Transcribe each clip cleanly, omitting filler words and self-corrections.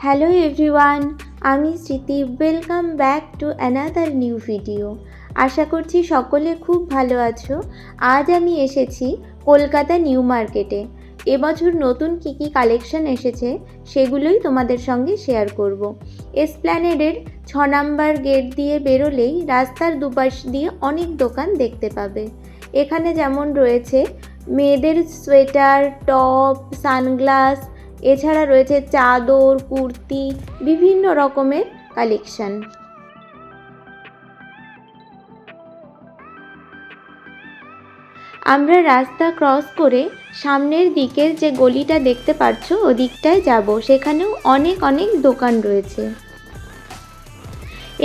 Hello everyone, আমি Smriti. Welcome back to another new video. আশা করছি সকলে খুব ভালো আছো। আজ আমি এসেছি কলকাতা নিউ মার্কেটে। এবছর নতুন কী কী কালেকশন এসেছে সেগুলোই তোমাদের সঙ্গে শেয়ার করব। এসপ্ল্যানেডের 6 নাম্বার গেট দিয়ে বেরোলেই রাস্তার দুপাশ দিয়ে অনেক দোকান দেখতে পাবে। এখানে যেমন রয়েছে মেয়েদের সোয়েটার, টপ, সানগ্লাস, এছাড়া রয়েছে চাদর, কুর্তি, বিভিন্ন রকমের কালেকশন। আমরা রাস্তা ক্রস করে সামনের দিকের যে গলিটা দেখতে পাচ্ছ ওদিকটায় যাব। সেখানেও অনেক অনেক দোকান রয়েছে।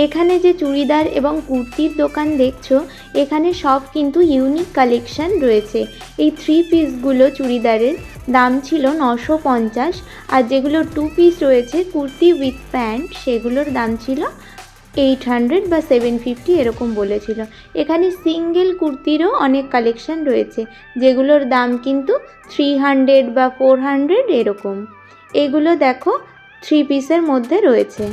এখানে যে চুড়িদার এবং কুর্তির দোকান দেখছো, এখানে সব কিন্তু ইউনিক কালেকশন রয়েছে। এই 3 পিসগুলো চুড়িদারের দাম ছিল 950, আর যেগুলো 2 পিস রয়েছে কুর্তি উইথ প্যান্ট, সেগুলোর দাম ছিল 800 বা 750 এরকম বলেছিল। এখানে সিঙ্গেল কুর্তিরও অনেক কালেকশন রয়েছে, যেগুলোর দাম কিন্তু 300 বা 400 এরকম। এগুলো দেখো 3 পিসের মধ্যে রয়েছে।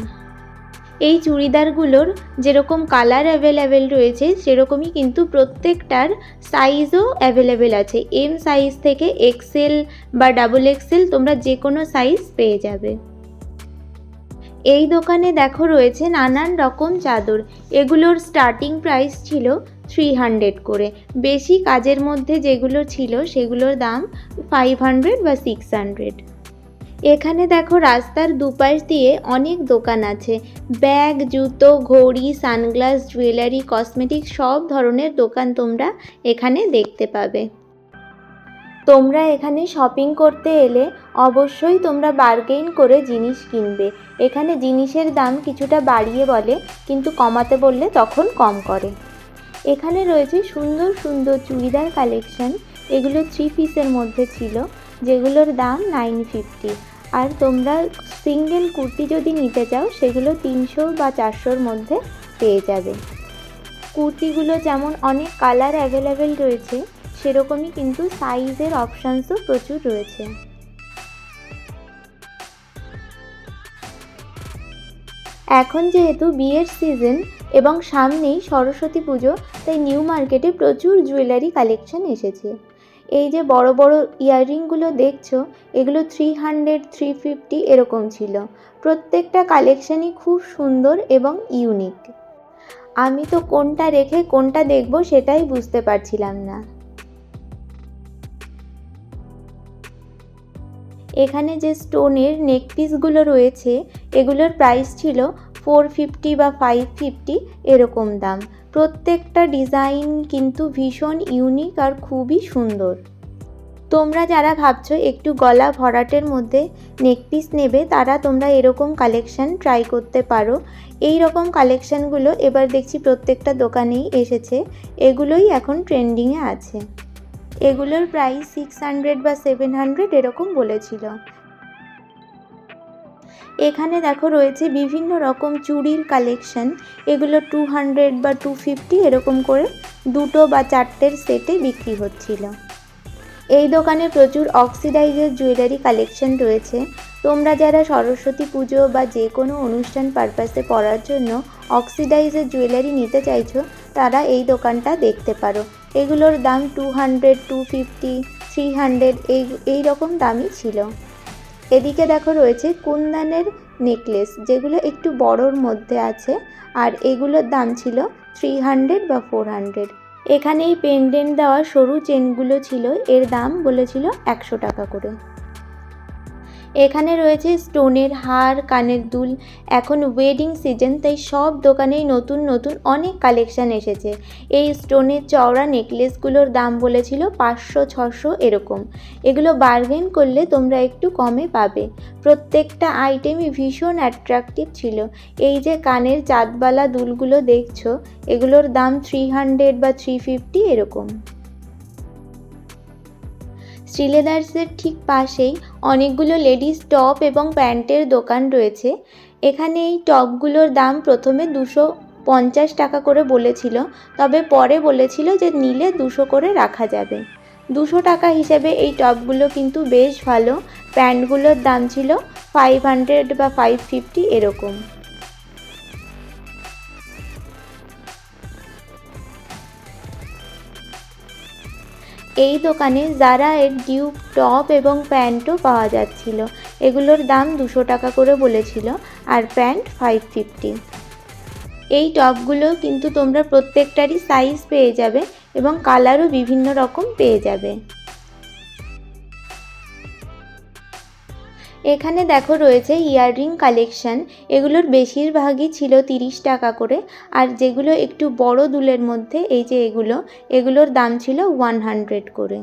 এই চুড়িদারগুলোর যেরকম কালার অ্যাভেলেবেল রয়েছে সেরকমই কিন্তু প্রত্যেকটার সাইজও অ্যাভেলেবেল আছে। এম সাইজ থেকে এক্সেল বা ডাবল এক্সেল তোমরা যে কোনো সাইজ পেয়ে যাবে। এই দোকানে দেখো রয়েছে নানান রকম চাদর। এগুলোর স্টার্টিং প্রাইস ছিল 300 করে। বেশি কাজের মধ্যে যেগুলো ছিল সেগুলোর দাম 500 বা 600। এখানে দেখো রাস্তার দুপাশ দিয়ে অনেক দোকান আছে। ব্যাগ, জুতো, ঘড়ি, সানগ্লাস, জুয়েলারি, কসমেটিক সব ধরনের দোকান তোমরা এখানে দেখতে পাবে। তোমরা এখানে শপিং করতে এলে অবশ্যই তোমরা বার্গেইন করে জিনিস কিনবে। এখানে জিনিসের দাম কিছুটা বাড়িয়ে বলে, কিন্তু কমাতে বললে তখন কম করে। এখানে রয়েছে সুন্দর সুন্দর চুড়িদার কালেকশন। এগুলো 3 পিসের মধ্যে ছিল, যেগুলোর দাম 950। আর তোমরা সিঙ্গেল কুর্তি যদি নিতে চাও সেগুলো 300 বা 400-র মধ্যে পেয়ে যাবে। কুর্তিগুলো যেমন অনেক কালার অ্যাভেলেবেল রয়েছে, সেরকমই কিন্তু সাইজের অপশানসও প্রচুর রয়েছে। এখন যেহেতু বিয়ের সিজন এবং সামনেই সরস্বতী পুজো, তাই নিউ মার্কেটে প্রচুর জুয়েলারি কালেকশন এসেছে। এই যে বড় বড় ইয়াররিংগুলো দেখছো, এগুলো 300, 350 এরকম ছিল। প্রত্যেকটা কালেকশনই খুব সুন্দর এবং ইউনিক। আমি তো কোনটা রেখে কোনটা দেখব সেটাই বুঝতে পারছিলাম না। এখানে যে স্টোনের নেক পিসগুলো রয়েছে, এগুলোর প্রাইস ছিল 450 বা 550 এরকম দাম। প্রত্যেকটা ডিজাইন কিন্তু ভীষণ ইউনিক আর খুবই সুন্দর। তোমরা যারা ভাবছো একটু গলা ভরাটের মধ্যে নেকপিস নেবে, তারা তোমরা এরকম কালেকশন ট্রাই করতে পারো। এই রকম কালেকশনগুলো এবার দেখছি প্রত্যেকটা দোকানেই এসেছে। এগুলোই এখন ট্রেন্ডিংয়ে আছে। এগুলোর প্রাইস 600 বা 700 এরকম বলেছিল। এখানে দেখো রয়েছে বিভিন্ন রকম চুড়ির কালেকশন। এগুলো 200 বা 250 এরকম করে 2টো বা 4টের সেটে বিক্রি হচ্ছিল। এই দোকানে প্রচুর অক্সিডাইজের জুয়েলারি কালেকশন রয়েছে। তোমরা যারা সরস্বতী পুজো বা যে কোনো অনুষ্ঠান পারপাসে পরার জন্য অক্সিডাইজের জুয়েলারি নিতে চাইছো, তারা এই দোকানটা দেখতে পারো। এগুলোর দাম 200, 250, 300 এই রকম দামই ছিল। এদিকে দেখো রয়েছে কুন্দনের নেকলেস, যেগুলো একটু বড়োর মধ্যে আছে, আর এগুলোর দাম ছিল 300 বা 400। এখানে এই পেন্ডেন্ট দেওয়া সরু চেনগুলো ছিল, এর দাম বলেছিল 100 টাকা করে। এখানে রয়েছে স্টোনের হার, কানের দুল। এখন ওয়েডিং সিজন, তাই সব দোকানেই নতুন নতুন অনেক কালেকশান এসেছে। এই স্টোনের চওড়া নেকলেসগুলোর দাম বলেছিল 500-600 এরকম। এগুলো বার্গেন করলে তোমরা একটু কমে পাবে। প্রত্যেকটা আইটেমই ভীষণ অ্যাট্রাকটিভ ছিল। এই যে কানের চাঁদবালা দুলগুলো দেখছো, এগুলোর দাম 300 বা 350 এরকম। শ্রীলেদার্সের ঠিক পাশেই অনেকগুলো লেডিস টপ এবং প্যান্টের দোকান রয়েছে। এখানে এই টপগুলোর দাম প্রথমে 250 টাকা করে বলেছিল, তবে পরে বলেছিল যে নিলে 200 করে রাখা যাবে। 200 টাকা হিসেবে এই টপগুলো কিন্তু বেশ ভালো। প্যান্টগুলোর দাম ছিল 500 বা 550 এরকম। এই দোকানে জারা এর ডিউক টপ এবং প্যান্টও পাওয়া যাচ্ছিল। এগুলোর দাম 200 টাকা করে বলেছিল, আর প্যান্ট 550। এই টপগুলো কিন্তু তোমরা প্রত্যেকটারই সাইজ পেয়ে যাবে এবং কালারও বিভিন্ন রকম পেয়ে যাবে। এখানে দেখো রয়েছে ইয়াররিং কালেকশন। এগুলোর বেশিরভাগই ছিল 30 টাকা করে, আর যেগুলো একটু বড় দুলের মধ্যে এই যে এগুলোর দাম ছিল 100 করে।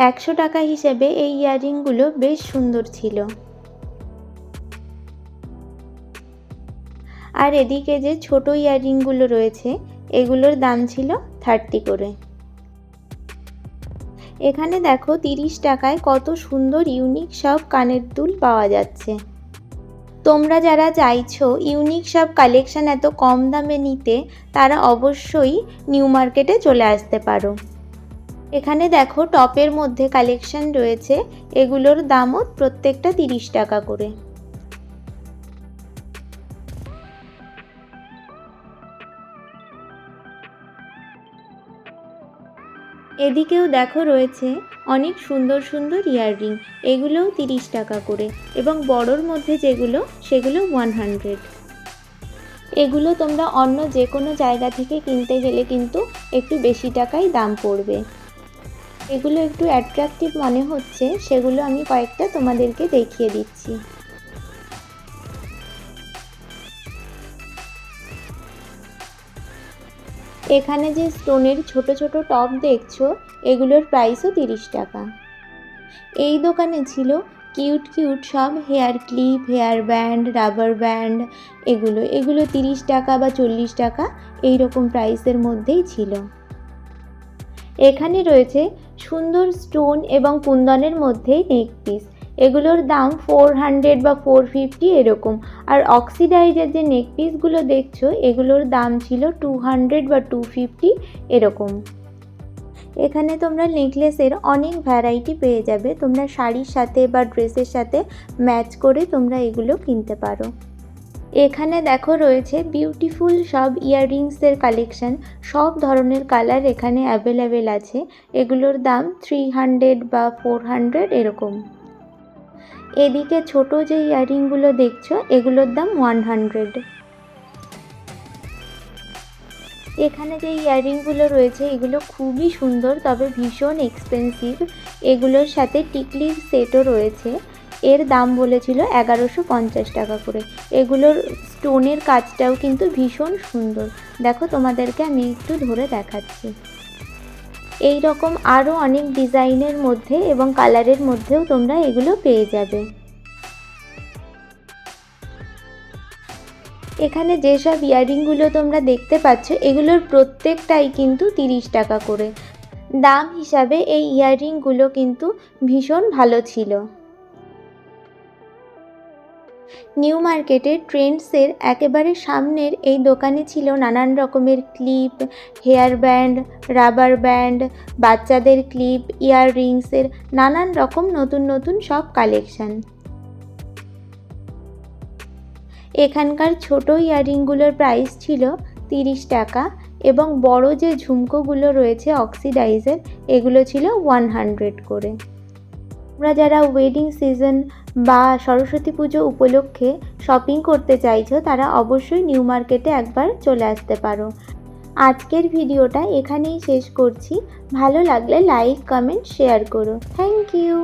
100 টাকা হিসেবে এই ইয়াররিংগুলো বেশ সুন্দর ছিল। আর এদিকে যে ছোট ইয়াররিংগুলো রয়েছে এগুলোর দাম ছিল 30 করে। এখানে দেখো 30 টাকায় কত সুন্দর ইউনিক সব কানের দুল পাওয়া যাচ্ছে। তোমরা যারা চাইছো ইউনিক সব কালেকশন এত কম দামে নিতে, তারা অবশ্যই নিউ মার্কেটে চলে আসতে পারো। এখানে দেখো টপের মধ্যে কালেকশন রয়েছে, এগুলোর দামও প্রত্যেকটা 30 টাকা করে। এদিকেও দেখো রয়েছে অনেক সুন্দর সুন্দর ইয়াররিং, এগুলোও 30 টাকা করে, এবং বড়োর মধ্যে যেগুলো সেগুলো 100। এগুলো তোমরা অন্য যে কোনো জায়গা থেকে কিনতে গেলে কিন্তু একটু বেশি টাকাই দাম পড়বে। এগুলো একটু অ্যাট্রাকটিভ মনে হচ্ছে, সেগুলো আমি কয়েকটা তোমাদেরকে দেখিয়ে দিচ্ছি। এখানে যে স্টোনের ছোট ছোট টপ দেখছো এগুলোর প্রাইসও 30 টাকা। এই দোকানে ছিল কিউট কিউট সব hair clip, hair band, rubber band, এগুলো 30 টাকা বা 40 টাকা এইরকম প্রাইসের মধ্যেই ছিল। এখানে রয়েছে সুন্দর স্টোন এবং কুন্দনের মধ্যে নেক পিস, এগুলোর দাম 400 বা 450 এরকম। আর অক্সিডাইজের যে নেক পিসগুলো দেখছো এগুলোর দাম ছিল 200 বা 250 এরকম। এখানে তোমরা নেকলেসের অনেক ভ্যারাইটি পেয়ে যাবে, তোমরা শাড়ির সাথে বা ড্রেসের সাথে ম্যাচ করে তোমরা এগুলো কিনতে পারো। এখানে দেখো রয়েছে বিউটিফুল সব ইয়াররিংসের কালেকশন, সব ধরনের কালার এখানে অ্যাভেলেবেল আছে। এগুলোর দাম 300 বা 400 এরকম। এদিকে ছোট যে ইয়াররিংগুলো দেখছো এগুলোর দাম 100। এখানে যে ইয়াররিংগুলো রয়েছে এগুলো খুবই সুন্দর, তবে ভীষণ এক্সপেন্সিভ। এগুলোর সাথে টিকলির সেটও রয়েছে, এর দাম বলেছিল 1150 টাকা করে। এগুলোর স্টোনের কাজটাও কিন্তু ভীষণ সুন্দর, দেখো তোমাদেরকে আমি একটু ধরে দেখাচ্ছি। এই রকম আরও অনেক ডিজাইনের মধ্যে এবং কালারের মধ্যেও তোমরা এগুলো পেয়ে যাবে। এখানে যেসব ইয়াররিংগুলো তোমরা দেখতে পাচ্ছ এগুলোর প্রত্যেকটাই কিন্তু 30 টাকা করে। দাম হিসাবে এই ইয়াররিংগুলো কিন্তু ভীষণ ভালো ছিল। নিউ মার্কেটের ট্রেন্ডসের একেবারে সামনের এই দোকানে ছিল নানান রকমের clip, hair band, rubber band, বাচ্চাদের ক্লিপ, ইয়াররিংসের নানান রকম নতুন নতুন সব কালেকশান। এখানকার ছোট ইয়াররিংগুলোর প্রাইস ছিল 30 টাকা, এবং বড় যে ঝুমকোগুলো রয়েছে অক্সিডাইজের এগুলো ছিল 100 করে। তোমরা যারা ওয়েডিং সিজন বা সরস্বতী পুজো উপলক্ষে শপিং করতে চাইছো তারা অবশ্যই নিউ মার্কেটে একবার চলে আসতে পারো। আজকের ভিডিওটা এখানেই শেষ করছি। ভালো লাগলে লাইক, কমেন্ট, শেয়ার করো। Thank you.